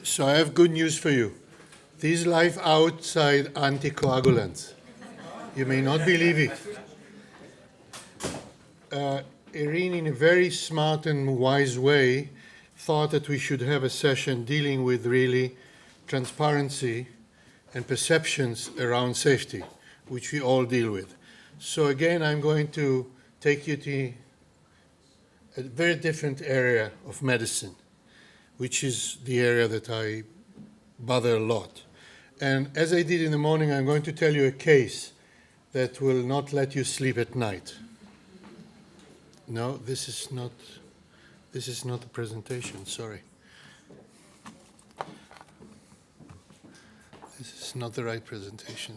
So I have good news for you. These life outside anticoagulants. You may not believe it. Irene, in a very smart and wise way, thought that we should have a session dealing with really transparency and perceptions around safety, which we all deal with. So again, I'm going to take you to a very different area of medicine, which is the area that I bother a lot. And as I did in the morning, I'm going to tell you a case that will not let you sleep at night. No, this is not a presentation, sorry. This is not the right presentation.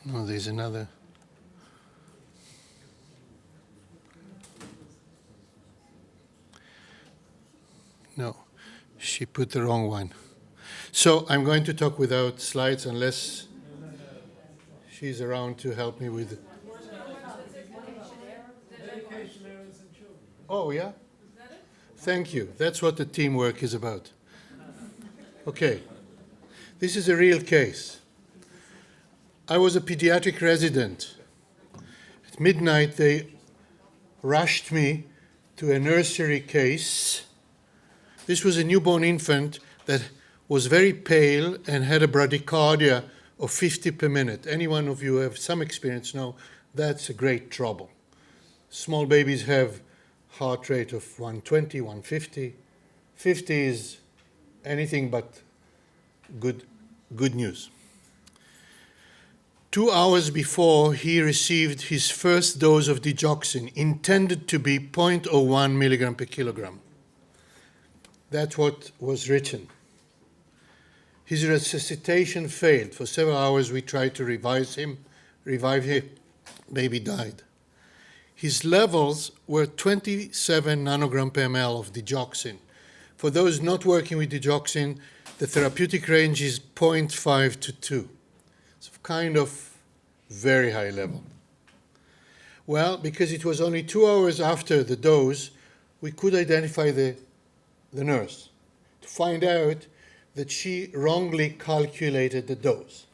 No, there's another. No, she put the wrong one. So I'm going to talk without slides unless she's around to help me with. Oh, yeah? Thank you. That's what the teamwork is about. Okay. This is a real case. I was a pediatric resident. At midnight, they rushed me to a nursery case. This was a newborn infant that was very pale and had a bradycardia of 50 per minute. Anyone of you who have some experience know that's a great trouble. Small babies have heart rate of 120, 150. 50 is anything but good news. 2 hours before, he received his first dose of digoxin, intended to be 0.01 milligram per kilogram. That's what was written. His resuscitation failed. For several hours we tried to revive him. Baby died. His levels were 27 nanogram per ml of digoxin. For those not working with digoxin, the therapeutic range is 0.5 to 2. It's kind of very high level. Well, because it was only 2 hours after the dose, we could identify the nurse to find out that she wrongly calculated the dose.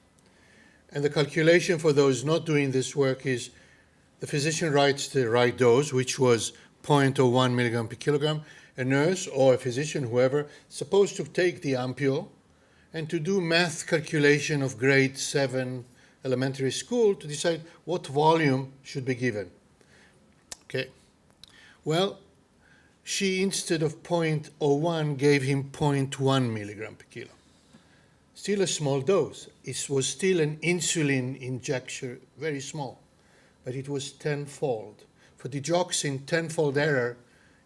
And the calculation for those not doing this work is the physician writes the right dose, which was 0.01 milligram per kilogram. A nurse or a physician, whoever, is supposed to take the ampule and to do math calculation of grade 7 elementary school to decide what volume should be given. Okay. Well, she, instead of 0.01, gave him 0.1 milligram per kilo. Still a small dose. It was still an insulin injection, very small, but it was tenfold. For digoxin, tenfold error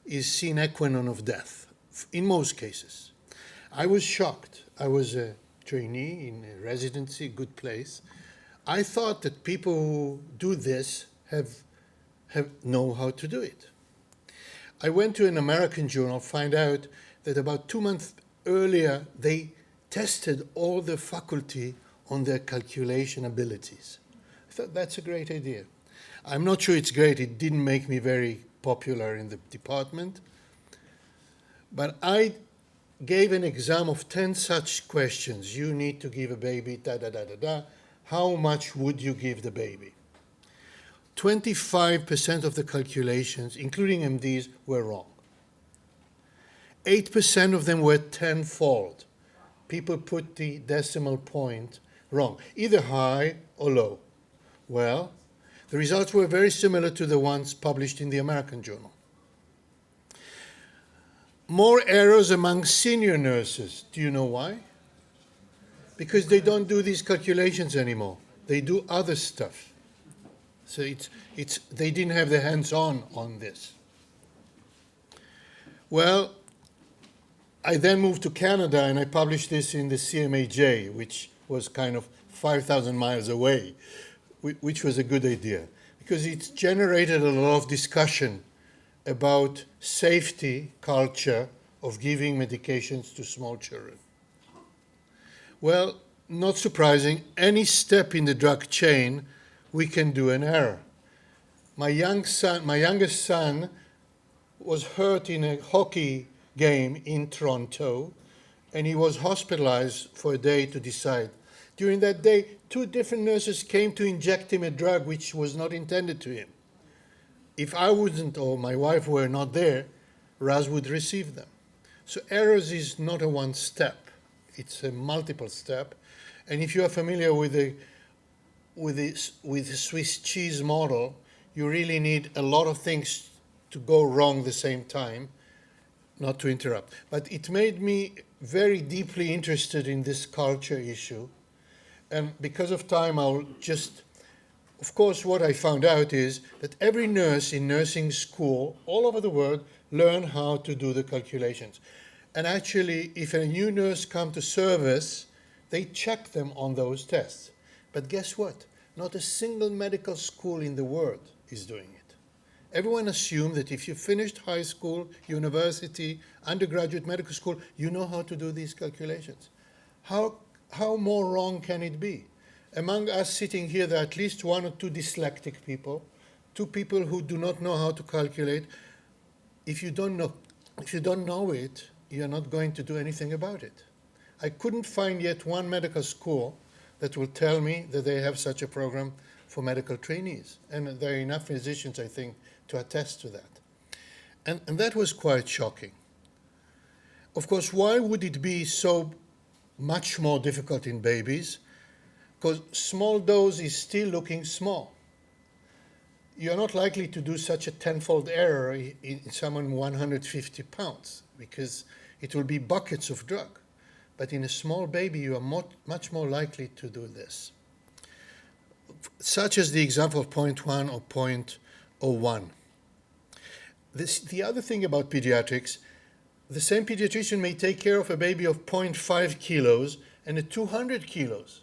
is sine qua non of death, in most cases. I was shocked. I was a trainee in a residency, good place. I thought that people who do this know how to do it. I went to an American journal, find out that about 2 months earlier, they tested all the faculty on their calculation abilities. I thought that's a great idea. I'm not sure it's great. It didn't make me very popular in the department. But I gave an exam of 10 such questions. You need to give a baby, da-da-da-da-da. How much would you give the baby? 25% of the calculations, including MDs, were wrong. 8% of them were tenfold. People put the decimal point wrong, either high or low. Well, the results were very similar to the ones published in the American journal. More errors among senior nurses. Do you know why? Because they don't do these calculations anymore. They do other stuff. So they didn't have their hands-on on this. Well, I then moved to Canada and I published this in the CMAJ, which was kind of 5,000 miles away, which was a good idea because it generated a lot of discussion about safety culture of giving medications to small children. Well, not surprising, any step in the drug chain, we can do an error. My youngest son was hurt in a hockey game in Toronto, and he was hospitalized for a day to decide. During that day, 2 different nurses came to inject him a drug which was not intended to him. If I wasn't or my wife were not there, Raz would receive them. So errors is not a one step, it's a multiple step. And if you are familiar with the Swiss cheese model, you really need a lot of things to go wrong the same time, not to interrupt. But it made me very deeply interested in this culture issue. And because of time, I'll just, of course, what I found out is that every nurse in nursing school all over the world learn how to do the calculations. And actually, if a new nurse comes to service, they check them on those tests. But guess what? Not a single medical school in the world is doing it. Everyone assumes that if you finished high school, university, undergraduate medical school, you know how to do these calculations. How more wrong can it be? Among us sitting here, there are at least 1 or 2 dyslexic people, 2 people who do not know how to calculate. If you don't know it, you're not going to do anything about it. I couldn't find yet one medical school that will tell me that they have such a program for medical trainees. And there are enough physicians, I think, to attest to that. And that was quite shocking. Of course, why would it be so much more difficult in babies? Because small dose is still looking small. You're not likely to do such a tenfold error in someone 150 pounds because it will be buckets of drug. But in a small baby, you are much more likely to do this. Such as the example of 0.1 or 0.01. The other thing about pediatrics, the same pediatrician may take care of a baby of 0.5 kilos and a 200 kilos,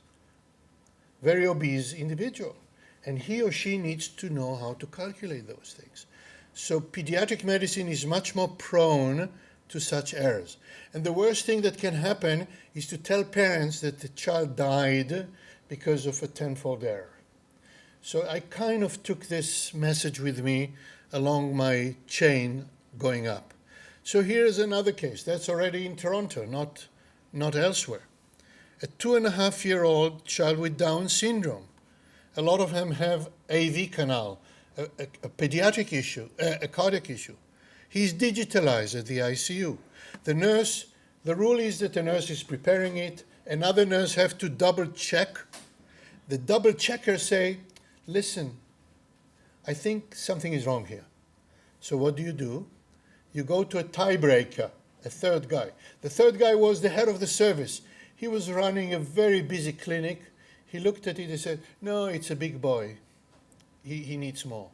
very obese individual. And he or she needs to know how to calculate those things. So pediatric medicine is much more prone to such errors. And the worst thing that can happen is to tell parents that the child died because of a tenfold error. So I kind of took this message with me along my chain going up. So here's another case. That's already in Toronto, not elsewhere. A 2.5-year-old child with Down syndrome. A lot of them have AV canal, a pediatric issue, a cardiac issue. He's digitalized at the ICU. The rule is that the nurse is preparing it. Another nurse have to double check. The double checker say, listen, I think something is wrong here. So what do? You go to a tiebreaker, a third guy. The third guy was the head of the service. He was running a very busy clinic. He looked at it and said, no, it's a big boy. He needs more.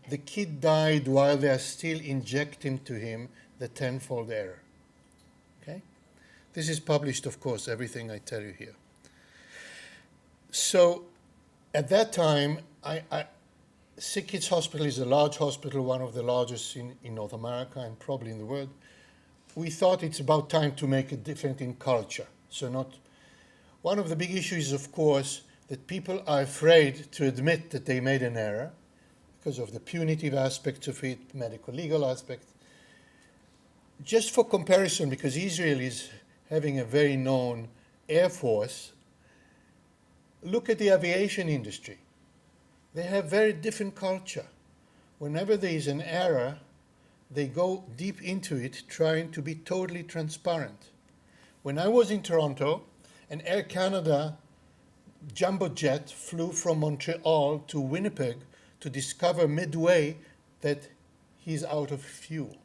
The kid died while they are still injecting to him the tenfold error. Okay? This is published, of course, everything I tell you here. So at that time, Sick Kids Hospital is a large hospital, one of the largest in North America and probably in the world. We thought it's about time to make a difference in culture. One of the big issues is, of course, that people are afraid to admit that they made an error because of the punitive aspects of it, medical legal aspect. Just for comparison, because Israel is having a very known air force, look at the aviation industry. They have very different culture. Whenever there is an error, they go deep into it, trying to be totally transparent. When I was in Toronto, an Air Canada jumbo jet flew from Montreal to Winnipeg to discover midway that he's out of fuel.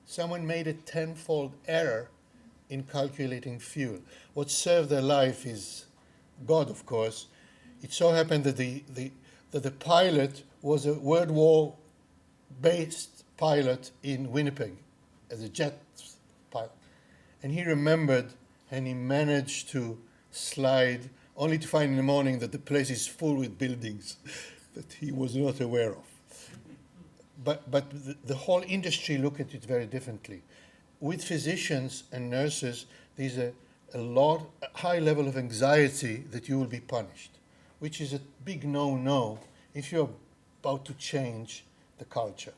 Someone made a tenfold error in calculating fuel. What saved their life is God, of course. It so happened that the pilot was a World War-based pilot in Winnipeg as a jet pilot. And he remembered and he managed to slide, only to find in the morning that the place is full with buildings that he was not aware of. But the whole industry look at it very differently. With physicians and nurses, there's a high level of anxiety that you will be punished, which is a big no-no if you're about to change the culture.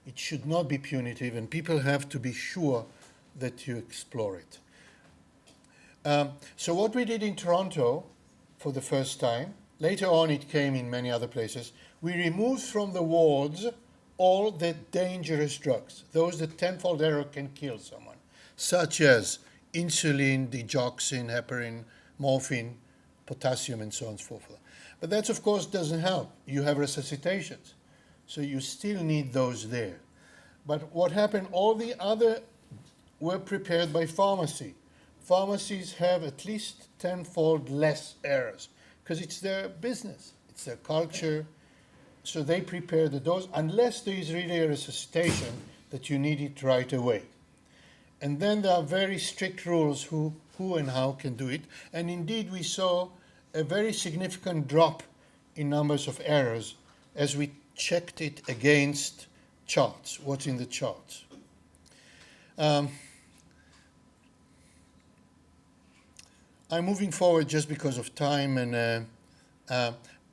It should not be punitive, and people have to be sure that you explore it. So what we did in Toronto for the first time, later on it came in many other places, we removed from the wards all the dangerous drugs, those that tenfold error can kill someone, such as insulin, digoxin, heparin, morphine, potassium, and so on and so forth. But that, of course, doesn't help. You have resuscitations, so you still need those there. But what happened, all the other were prepared by pharmacy. Pharmacies have at least tenfold less errors because it's their business, it's their culture. So they prepare the dose unless there is really a resuscitation that you need it right away. And then there are very strict rules who and how can do it. And indeed, we saw a very significant drop in numbers of errors as we checked it against charts, what's in the charts. I'm moving forward just because of time, and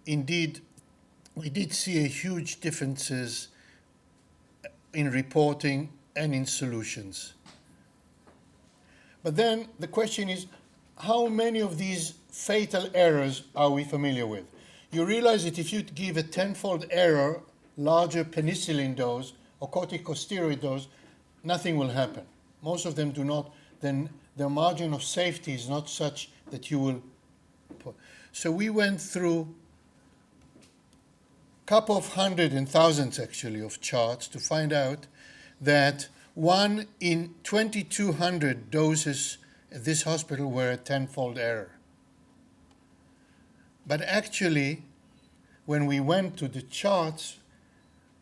indeed, we did see a huge differences in reporting and in solutions. But then the question is, how many of these fatal errors are we familiar with? You realize that if you give a tenfold error, larger penicillin dose or corticosteroid dose, nothing will happen. Most of them do not. Then the margin of safety is not such that you will. So we went through a couple of hundred and thousands actually of charts to find out that 1 in 2,200 doses at this hospital were a tenfold error. But actually, when we went to the charts,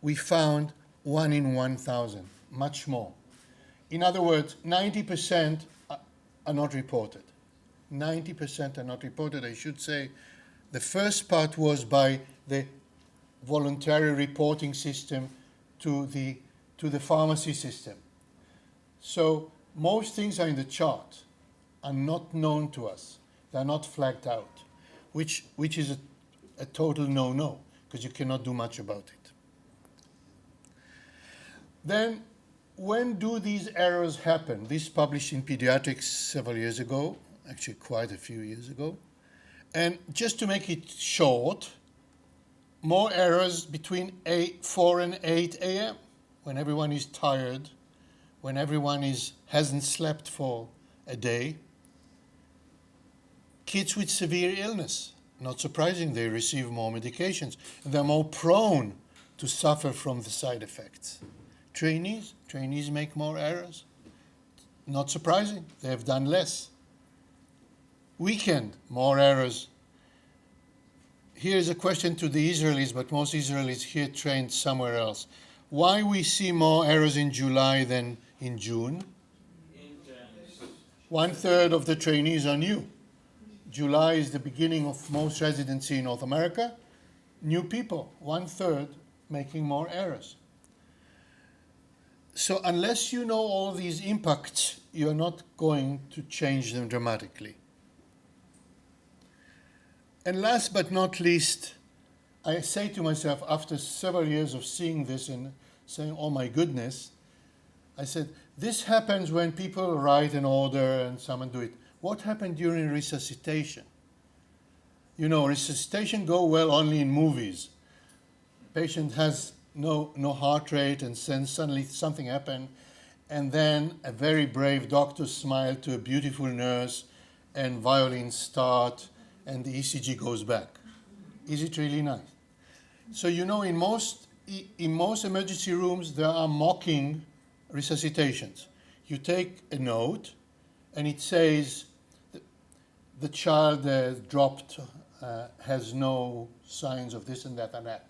we found 1 in 1,000, much more. In other words, 90% are not reported. 90% are not reported. I should say the first part was by the voluntary reporting system to the pharmacy system. So most things are in the chart, are not known to us. They're not flagged out, which is a total no-no, because you cannot do much about it. Then, when do these errors happen? This published in Pediatrics several years ago, actually quite a few years ago. And just to make it short, more errors between 4 and 8 a.m., when everyone is tired, when everyone hasn't slept for a day. Kids with severe illness, not surprising, they receive more medications. And they're more prone to suffer from the side effects. Trainees make more errors. Not surprising, they have done less. Weekend, more errors. Here's a question to the Israelis, but most Israelis here trained somewhere else. Why we see more errors in July than in June? 1/3 of the trainees are new. July is the beginning of most residency in North America. New people, 1/3 making more errors. So unless you know all these impacts, you're not going to change them dramatically. And last but not least, I say to myself, after several years of seeing this and saying, oh my goodness, I said, this happens when people write an order and someone do it. What happened during resuscitation? You know, resuscitation go well only in movies. Patient has no heart rate, and then suddenly something happened, and then a very brave doctor smiled to a beautiful nurse, and violins start, and the ECG goes back. Is it really nice? So you know, in most emergency rooms, there are mocking resuscitations. You take a note, and it says, the child dropped, has no signs of this and that and that.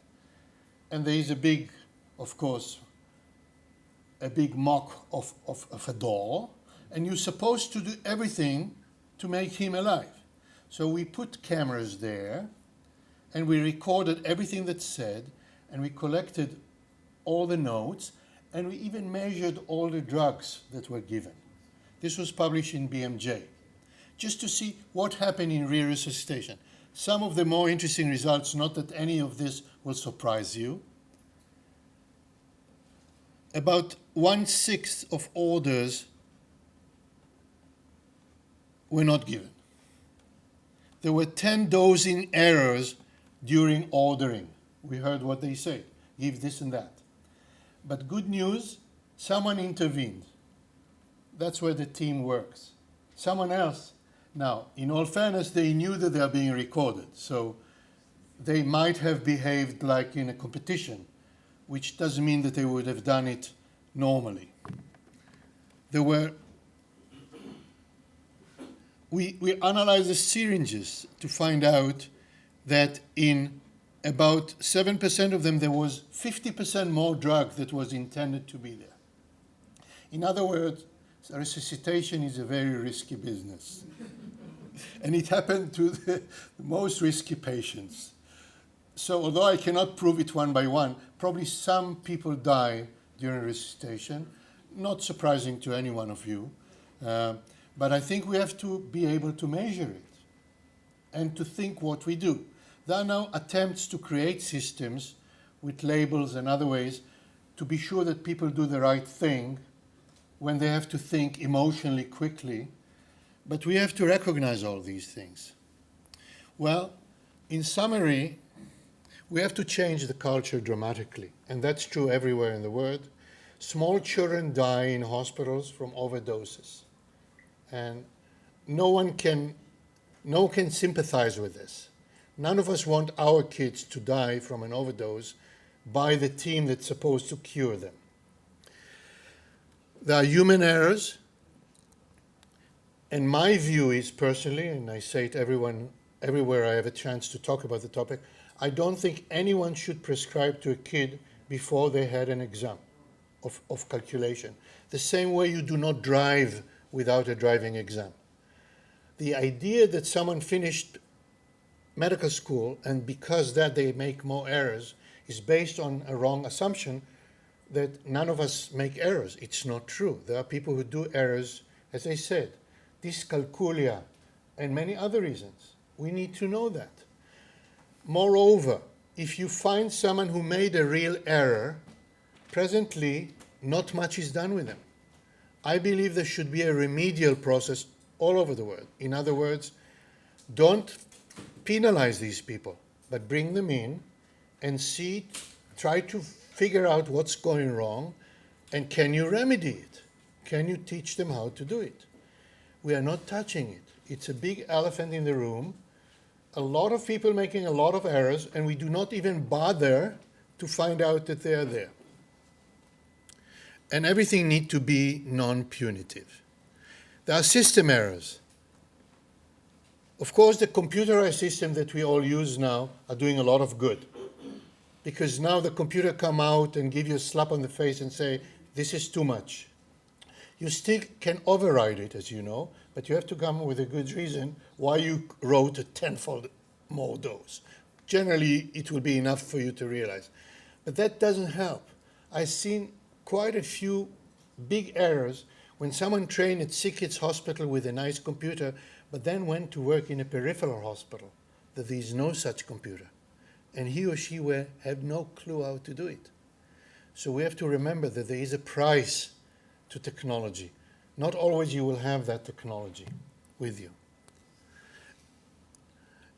And there is a big, of course, a big mock of a doll, and you're supposed to do everything to make him alive. So we put cameras there, and we recorded everything that's said, and we collected all the notes, and we even measured all the drugs that were given. This was published in BMJ, just to see what happened in resuscitation. Some of the more interesting results, not that any of this will surprise you. about 1/6 of orders were not given. There were 10 dosing errors during ordering. We heard what they said, give this and that. But good news, someone intervened. That's where the team works. Someone else. Now, in all fairness, they knew that they are being recorded, so they might have behaved like in a competition, which doesn't mean that they would have done it normally. We analyzed the syringes to find out that in about 7% of them there was 50% more drug that was intended to be there. In other words, resuscitation is a very risky business. And it happened to the most risky patients. So although I cannot prove it one by one, probably some people die during resuscitation, not surprising to any one of you. But I think we have to be able to measure it and to think what we do. There are now attempts to create systems with labels and other ways to be sure that people do the right thing when they have to think emotionally quickly. But we have to recognize all these things. Well, in summary, we have to change the culture dramatically, and that's true everywhere in the world. Small children die in hospitals from overdoses, and no one can sympathize with this. None of us want our kids to die from an overdose by the team that's supposed to cure them. There are human errors, and my view is personally, and I say it everywhere I have a chance to talk about the topic, I don't think anyone should prescribe to a kid before they had an exam of calculation. The same way you do not drive without a driving exam. The idea that someone finished medical school and because that they make more errors is based on a wrong assumption that none of us make errors. It's not true. There are people who do errors, as I said, dyscalculia, and many other reasons. We need to know that. Moreover, if you find someone who made a real error, presently not much is done with them. I believe there should be a remedial process all over the world. In other words, don't penalize these people, but bring them in and try to figure out what's going wrong, and can you remedy it? Can you teach them how to do it? We are not touching it. It's a big elephant in the room. A lot of people making a lot of errors, and we do not even bother to find out that they are there. And everything needs to be non-punitive. There are system errors. Of course, the computerized system that we all use now are doing a lot of good, because now the computer come out and give you a slap on the face and say, this is too much. You still can override it, as you know, but you have to come with a good reason why you wrote a tenfold more dose. Generally, it will be enough for you to realize. But that doesn't help. I've seen quite a few big errors when someone trained at Sick Kids Hospital with a nice computer, but then went to work in a peripheral hospital, that there is no such computer. And he or she have no clue how to do it. So we have to remember that there is a price to technology. Not always you will have that technology with you.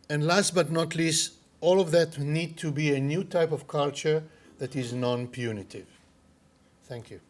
And last but not least, all of that need to be a new type of culture that is non-punitive. Thank you.